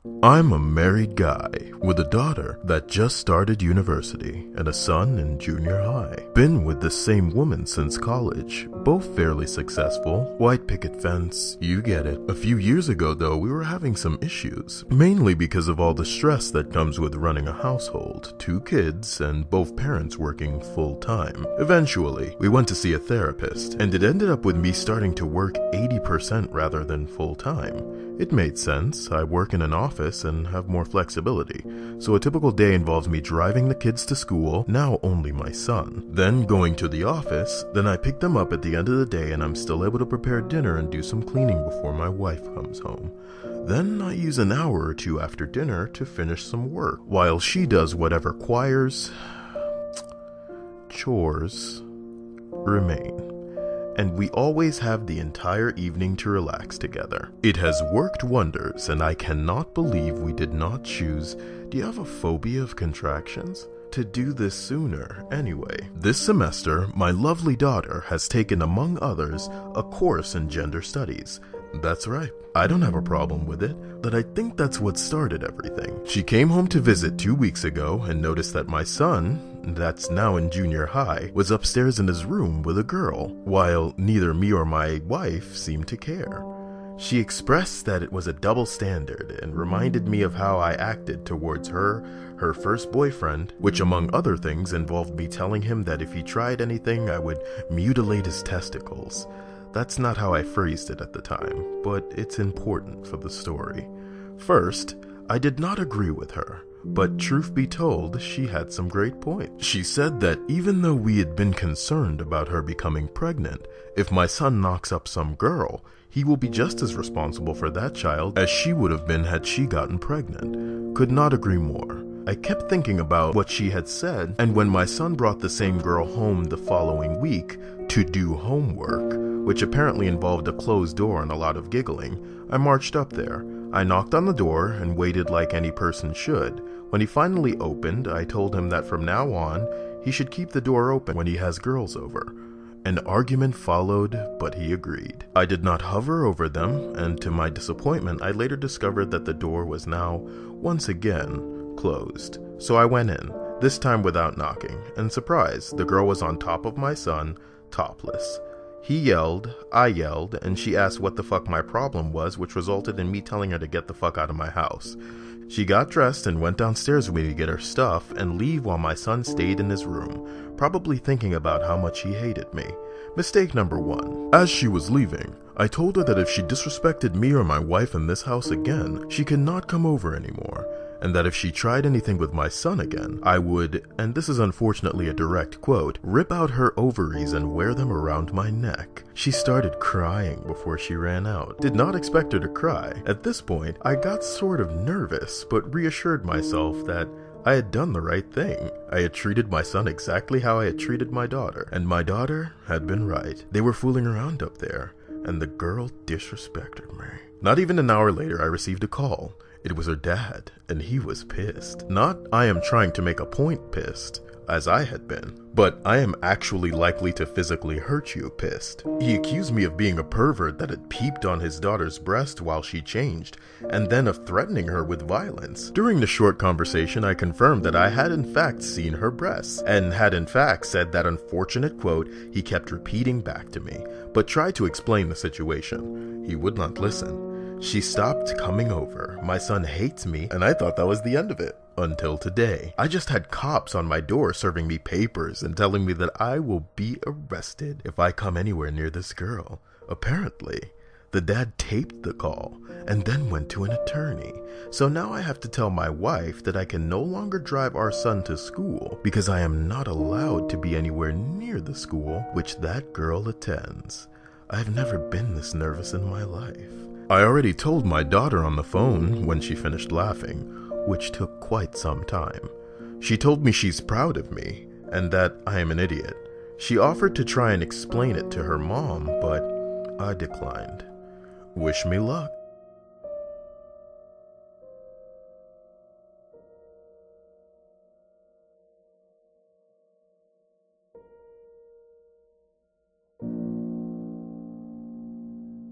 I'm a married guy with a daughter that just started university and a son in junior high. Been with the same woman since college, both fairly successful, white picket fence, you get it. A few years ago though, we were having some issues, mainly because of all the stress that comes with running a household, 2 kids and both parents working full time. Eventually, we went to see a therapist and it ended up with me starting to work 80% rather than full time. It made sense. I work in an office and have more flexibility, so a typical day involves me driving the kids to school, now only my son, then going to the office, then I pick them up at the end of the day and I'm still able to prepare dinner and do some cleaning before my wife comes home. Then I use an hour or 2 after dinner to finish some work, while she does whatever chores remain. And we always have the entire evening to relax together. It has worked wonders, and I cannot believe we did not choose, do you have a phobia of contractions? To do this sooner. Anyway, this semester, my lovely daughter has taken, among others, a course in gender studies. That's right, I don't have a problem with it, but I think that's what started everything. She came home to visit 2 weeks ago and noticed that my son, that's now in junior high, was upstairs in his room with a girl, while neither me or my wife seemed to care. She expressed that it was a double standard and reminded me of how I acted towards her first boyfriend, which among other things involved me telling him that if he tried anything I would mutilate his testicles. That's not how I phrased it at the time, but it's important for the story. First, I did not agree with her, but truth be told, she had some great points. She said that even though we had been concerned about her becoming pregnant, if my son knocks up some girl, he will be just as responsible for that child as she would have been had she gotten pregnant. Could not agree more. I kept thinking about what she had said, and when my son brought the same girl home the following week to do homework, which apparently involved a closed door and a lot of giggling, I marched up there. I knocked on the door and waited like any person should. When he finally opened, I told him that from now on, he should keep the door open when he has girls over. An argument followed, but he agreed. I did not hover over them, and to my disappointment, I later discovered that the door was now, once again, closed. So I went in, this time without knocking, and surprise, the girl was on top of my son, topless. He yelled, I yelled, and she asked what the fuck my problem was, which resulted in me telling her to get the fuck out of my house. She got dressed and went downstairs with me to get her stuff and leave while my son stayed in his room, probably thinking about how much he hated me. Mistake number 1. As she was leaving, I told her that if she disrespected me or my wife in this house again, she could not come over anymore, and that if she tried anything with my son again, I would, and this is unfortunately a direct quote, rip out her ovaries and wear them around my neck. She started crying before she ran out. Did not expect her to cry. At this point, I got sort of nervous, but reassured myself that I had done the right thing. I had treated my son exactly how I had treated my daughter, and my daughter had been right. They were fooling around up there, and the girl disrespected me. Not even an hour later, I received a call. It was her dad, and he was pissed. Not I am trying to make a point pissed, as I had been, but I am actually likely to physically hurt you pissed. He accused me of being a pervert that had peeped on his daughter's breast while she changed, and then of threatening her with violence. During the short conversation, I confirmed that I had in fact seen her breasts, and had in fact said that unfortunate quote he kept repeating back to me, but tried to explain the situation. He would not listen. She stopped coming over. My son hates me, and I thought that was the end of it. Until today. I just had cops on my door serving me papers and telling me that I will be arrested if I come anywhere near this girl. Apparently, the dad taped the call and then went to an attorney. So now I have to tell my wife that I can no longer drive our son to school because I am not allowed to be anywhere near the school which that girl attends. I've never been this nervous in my life. I already told my daughter on the phone when she finished laughing, which took quite some time. She told me she's proud of me, and that I am an idiot. She offered to try and explain it to her mom, but I declined. Wish me luck.